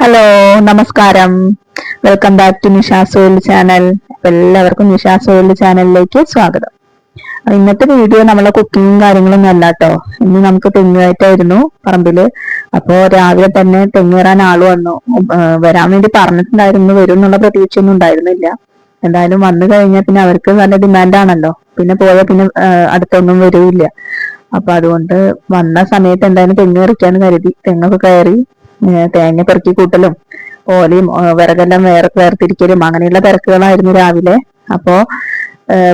Hello, നമസ്കാരം. Welcome back to Nisha's world channel. എല്ലാവർക്കും Nisha's world ചാനലിലേക്ക് സ്വാഗതം. ഇന്നത്തെ വീഡിയോ നമ്മളെ കുക്കിങ്ങും കാര്യങ്ങളൊന്നും അല്ല കേട്ടോ. ഇന്ന് നമുക്ക് തെങ്ങുകയറ്റായിരുന്നു പറമ്പില്. അപ്പോ രാവിലെ തന്നെ തെങ്ങ് കയറാൻ ആള് വന്നു. വരാൻ വേണ്ടി പറഞ്ഞിട്ടുണ്ടായിരുന്നു, വരും എന്നുള്ള പ്രതീക്ഷയൊന്നും ഉണ്ടായിരുന്നില്ല. എന്തായാലും വന്നു കഴിഞ്ഞാൽ പിന്നെ അവർക്ക് നല്ല ഡിമാൻഡാണല്ലോ. പിന്നെ പോയാൽ പിന്നെ അടുത്തൊന്നും വരില്ല. അപ്പൊ അതുകൊണ്ട് വന്ന സമയത്ത് എന്തായാലും തെങ്ങ് കയറിക്കാന്ന് കരുതി തെങ്ങൊക്കെ കയറി തേങ്ങ പെറുക്കി കൂട്ടലും ഓലയും വിറകെല്ലാം വേർതിരിക്കലും അങ്ങനെയുള്ള തിരക്കുകളായിരുന്നു രാവിലെ. അപ്പോ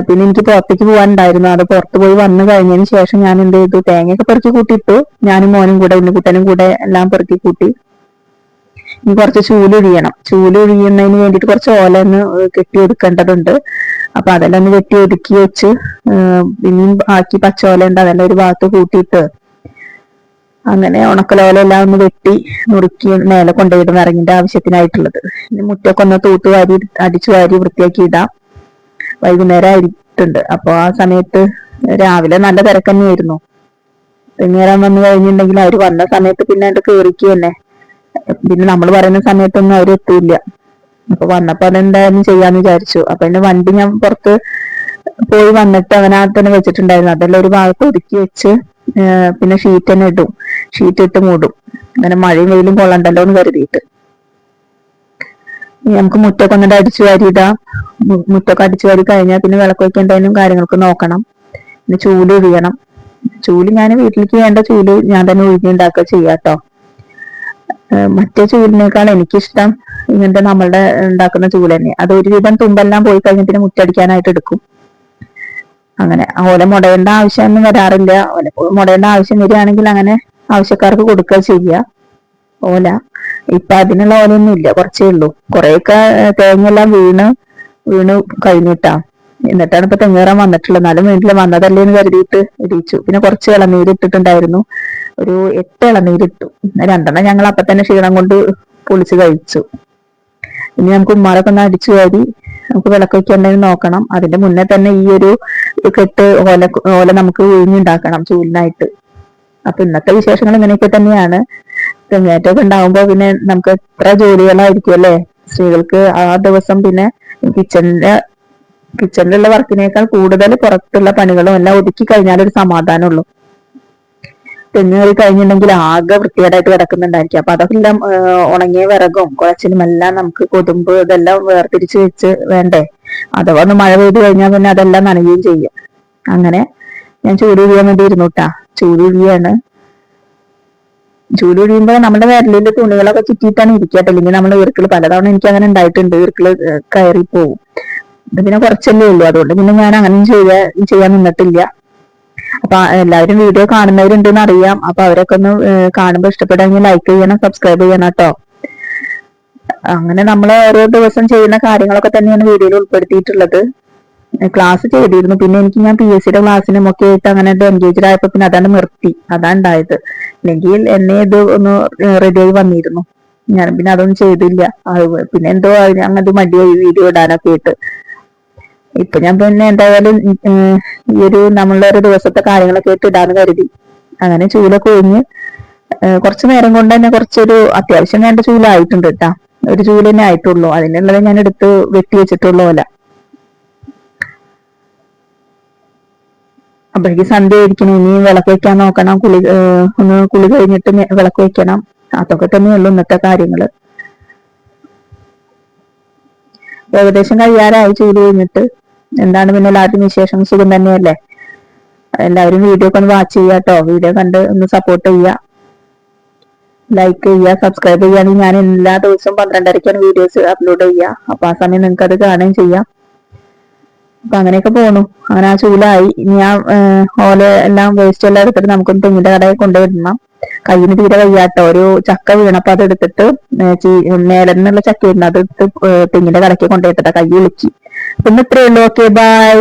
പിന്നെ എനിക്ക് പുറത്തേക്ക് പോകാനുണ്ടായിരുന്നു. അത് പുറത്തു പോയി വന്നു കഴിഞ്ഞതിന് ശേഷം ഞാൻ എന്ത് ചെയ്തു, തേങ്ങയൊക്കെ പെറുക്കി കൂട്ടിയിട്ടു. ഞാനും മോനും കൂടെ ഉണ്ണിക്കുട്ടനും കൂടെ എല്ലാം പെറുക്കി കൂട്ടി. ഇനി കുറച്ച് ചൂല് ഒഴിയുന്നതിന് വേണ്ടിയിട്ട് കുറച്ച് ഓല ഒന്ന് കെട്ടി ഒതുക്കേണ്ടതുണ്ട്. അപ്പൊ അതെല്ലാം ഒന്ന് വെട്ടി ഒതുക്കി വെച്ച് ഇനിയും ബാക്കി പച്ചോല ഉണ്ട്, അതെല്ലാം ഒരു ഭാഗത്ത് കൂട്ടിയിട്ട് അങ്ങനെ ഉണക്കലോലെല്ലാം ഒന്ന് വെട്ടി നുറുക്കി മേലെ കൊണ്ടുപോയിടും വിറകിന്റെ ആവശ്യത്തിനായിട്ടുള്ളത്. ഇനി മുറ്റൊക്കെ ഒന്ന് തൂത്തുവാരി അടിച്ചു വാരി വൃത്തിയാക്കി ഇടാം. വൈകുന്നേരം ആയിട്ടുണ്ട്. അപ്പൊ ആ സമയത്ത് രാവിലെ നല്ല തിരക്ക് തന്നെയായിരുന്നു. തെങ്ങേറാൻ വന്നു കഴിഞ്ഞിട്ടുണ്ടെങ്കിൽ അവര് വന്ന സമയത്ത് പിന്നെ അത് കേറിക്ക് തന്നെ. പിന്നെ നമ്മൾ പറയുന്ന സമയത്തൊന്നും അവര് എത്തൂല്ല. അപ്പൊ വന്നപ്പോ അതെന്തായാലും ചെയ്യാന്ന് വിചാരിച്ചു. അപ്പൊ എന്റെ വണ്ടി ഞാൻ പുറത്ത് പോയി വന്നിട്ട് അവനകത്ത് തന്നെ വെച്ചിട്ടുണ്ടായിരുന്നു. അതെല്ലാം ഒരു ഭാഗത്ത് ഒതുക്കി വെച്ച് പിന്നെ ഷീറ്റ് തന്നെ ഇടും, ഷീറ്റ് ഇട്ട് മൂടും. അങ്ങനെ മഴയും വെയിലും കൊള്ളണ്ടല്ലോ എന്ന് കരുതിയിട്ട് നമുക്ക് മുറ്റൊക്കെ ഒന്നിട്ട് അടിച്ചു വാരി ഇടാം. മുറ്റൊക്കെ അടിച്ചു വാരി കഴിഞ്ഞാൽ പിന്നെ വിളക്ക് വയ്ക്കേണ്ടതിനും കാര്യങ്ങൾക്ക് നോക്കണം. പിന്നെ ചൂല് ഒഴിയണം. ചൂല് ഞാൻ വീട്ടിലേക്ക് വേണ്ട ചൂല് ഞാൻ തന്നെ ഒഴിഞ്ഞുണ്ടാക്കുക ചെയ്യാട്ടോ. മറ്റേ ചൂലിനേക്കാൾ എനിക്കിഷ്ടം ഇങ്ങനത്തെ നമ്മളുടെ ഉണ്ടാക്കുന്ന ചൂല് തന്നെ. അത് ഒരുവിധം തുമ്പെല്ലാം പോയി കഴിഞ്ഞ പിന്നെ മുറ്റടിക്കാനായിട്ട് എടുക്കും. അങ്ങനെ ഓല മുടയേണ്ട ആവശ്യമൊന്നും വരാറില്ല. ഓല മുടയേണ്ട ആവശ്യം വരികയാണെങ്കിൽ അങ്ങനെ ആവശ്യക്കാർക്ക് കൊടുക്കുക ചെയ്യുക ഓല. ഇപ്പൊ അതിനുള്ള ഓലയൊന്നും ഇല്ല, കുറച്ചേ ഉള്ളൂ. കുറെയൊക്കെ തേങ്ങെല്ലാം വീണ് കഴിഞ്ഞിട്ടാ. എന്നിട്ടാണ് ഇപ്പൊ തെങ്ങേറാൻ വന്നിട്ടുള്ളത്. എന്നാലും വീട്ടില് വന്നതല്ലേ എന്ന് കരുതിയിട്ട് ഇടിച്ചു. പിന്നെ കുറച്ച് ഇളനീര് ഇട്ടിട്ടുണ്ടായിരുന്നു, ഒരു 8 ഇളനീരിട്ടു. 2 ഞങ്ങൾ അപ്പൊ തന്നെ ക്ഷീണം കൊണ്ട് പൊളിച്ച് കഴിച്ചു. ഇനി നമുക്ക് ഉമ്മാരൊക്കെ ഒന്ന് അടിച്ചു വാരി നമുക്ക് വിളക്ക് വയ്ക്കേണ്ടതെന്ന് നോക്കണം. അതിന്റെ മുന്നേ തന്നെ ഈ ഒരു കെട്ട് ഓല നമുക്ക് ഒഴിഞ്ഞുണ്ടാക്കണം ചൂലിനായിട്ട്. അപ്പൊ ഇന്നത്തെ വിശേഷങ്ങൾ ഇങ്ങനെയൊക്കെ തന്നെയാണ്. തെങ്ങേറ്റമൊക്കെ ഉണ്ടാവുമ്പോ പിന്നെ നമുക്ക് എത്ര ജോലികളായിരിക്കും അല്ലെ സ്ത്രീകൾക്ക് ആ ദിവസം. പിന്നെ കിച്ചണിലുള്ള വർക്കിനേക്കാൾ കൂടുതൽ പുറത്തുള്ള പണികളും എല്ലാം ഒതുക്കി കഴിഞ്ഞാലൊരു സമാധാനമുള്ളൂ. തെങ്ങ് കയറി കഴിഞ്ഞിട്ടുണ്ടെങ്കിൽ ആകെ വൃത്തികേടായിട്ട് കിടക്കുന്നുണ്ടായിരിക്കും. അപ്പൊ അതെല്ലാം ഉണങ്ങിയ വിറകും കുഴച്ചിലും എല്ലാം നമുക്ക് കൊതുമ്പ് ഇതെല്ലാം വേർതിരിച്ച് വെച്ച് വേണ്ടേ. അഥവാ ഒന്ന് മഴ പെയ്ത് കഴിഞ്ഞാൽ പിന്നെ അതെല്ലാം നനയുകയും ചെയ്യും. അങ്ങനെ ഞാൻ ചൂട് ഒഴിയാൻ വേണ്ടി ഇരുന്നുട്ടാ. ചൂട് ഒഴിയാണ്. ചൂട് ഒഴിയുമ്പോ നമ്മുടെ വിരലില് തുണികളൊക്കെ ചുറ്റിയിട്ടാണ് ഇരിക്കട്ടെ. ഇല്ലെങ്കിൽ നമ്മൾ ഈർക്കിള് പലതവണ എനിക്ക് അങ്ങനെ ഉണ്ടായിട്ടുണ്ട്, ഈർക്കിള് കയറി പോവും. ഇത് പിന്നെ കുറച്ചല്ലേ ഉള്ളൂ, അതുകൊണ്ട് പിന്നെ ഞാൻ അങ്ങനെ ചെയ്യാൻ നിന്നിട്ടില്ല. അപ്പൊ എല്ലാവരും വീഡിയോ കാണുന്നവരുണ്ടെന്ന് അറിയാം. അപ്പൊ അവരൊക്കെ ഒന്ന് കാണുമ്പോൾ ഇഷ്ടപ്പെടുമെങ്കിൽ ലൈക്ക് ചെയ്യണം, സബ്സ്ക്രൈബ് ചെയ്യണം കേട്ടോ. അങ്ങനെ നമ്മൾ ഓരോ ദിവസം ചെയ്യുന്ന കാര്യങ്ങളൊക്കെ തന്നെയാണ് വീഡിയോയിൽ ഉൾപ്പെടുത്തിയിട്ടുള്ളത്. ക്ലാസ് ചെയ്തിരുന്നു, പിന്നെ ഞാൻ PSCയുടെ ക്ലാസ്സിനും ഒക്കെ ആയിട്ട് അങ്ങനെ എൻഗേജ്ഡ് ആയപ്പോ പിന്നെ അതാണ് നിർത്തി. അതാ ഉണ്ടായത്. അല്ലെങ്കിൽ എന്നെ ഇത് ഒന്ന് റെഡിയായി വന്നിരുന്നു. ഞാൻ പിന്നെ അതൊന്നും ചെയ്തില്ല. പിന്നെ എന്തോ അങ്ങനത്തെ മടിയായി വീഡിയോ ഇടാനൊക്കെ ആയിട്ട്. ഇപ്പൊ ഞാൻ പിന്നെ എന്തായാലും ഈ ഒരു നമ്മളുടെ ഒരു ദിവസത്തെ കാര്യങ്ങളൊക്കെ ആയിട്ട് ഇടാന്ന് കരുതി. അങ്ങനെ ചൂലൊക്കെ ഒഴിഞ്ഞ് കുറച്ചു നേരം കൊണ്ട് തന്നെ കുറച്ചൊരു അത്യാവശ്യം വേണ്ട ചൂലായിട്ടുണ്ട് കേട്ടാ. ഒരു ചൂല് തന്നെ ആയിട്ടുള്ളൂ. അതിനുള്ളത് ഞാൻ എടുത്ത് വെട്ടി വെച്ചിട്ടുള്ള പോലെ. അപ്പോഴേക്ക് സന്ധ്യ ആയിരിക്കണം. ഇനി വിളക്ക് വെക്കാൻ നോക്കണം. ഒന്ന് കുളി കഴിഞ്ഞിട്ട് വിളക്ക് വെക്കണം. അതൊക്കെ തന്നെയുള്ളൂ ഇന്നത്തെ കാര്യങ്ങള്. ഏകദേശം കഴിയാറായി ചൂട് കഴിഞ്ഞിട്ട്. എന്താണ് പിന്നെ എല്ലാവർക്കും വിശേഷം? സുഖം തന്നെയല്ലേ? എല്ലാവരും വീഡിയോ ഒക്കെ ഒന്ന് വാച്ച് ചെയ്യുക കേട്ടോ. വീഡിയോ കണ്ട് ഒന്ന് സപ്പോർട്ട് ചെയ്യുക, ലൈക്ക് ചെയ്യുക, സബ്സ്ക്രൈബ് ചെയ്യുകയാണെങ്കിൽ ഞാൻ എല്ലാ ദിവസവും 12:30ക്കാണ് വീഡിയോസ് അപ്ലോഡ് ചെയ്യുക. അപ്പൊ ആ സമയം നിങ്ങൾക്ക് അത് കാണുകയും ചെയ്യാം. അപ്പൊ അങ്ങനെയൊക്കെ പോണു. അങ്ങനെ ആ ചൂലായി. ഇനി ആ ഓല എല്ലാം വേസ്റ്റ് എല്ലാം എടുത്തിട്ട് നമുക്കൊന്ന് തെങ്ങിന്റെ കടയിൽ കൊണ്ടുവിടണം. കയ്യിന് തീരെ വയ്യാട്ടോ. ഒരു ചക്ക വീണപ്പോ അത് എടുത്തിട്ട് മേലെ നിന്നുള്ള ചക്കയായിരുന്നു, അതെടുത്ത് തെങ്ങിന്റെ കടയ്ക്ക് കൊണ്ടുപോയിട്ടാ കൈ വിളിച്ച്. പിന്നെ ഇത്രയേ ഉള്ളൂ. Okay, by.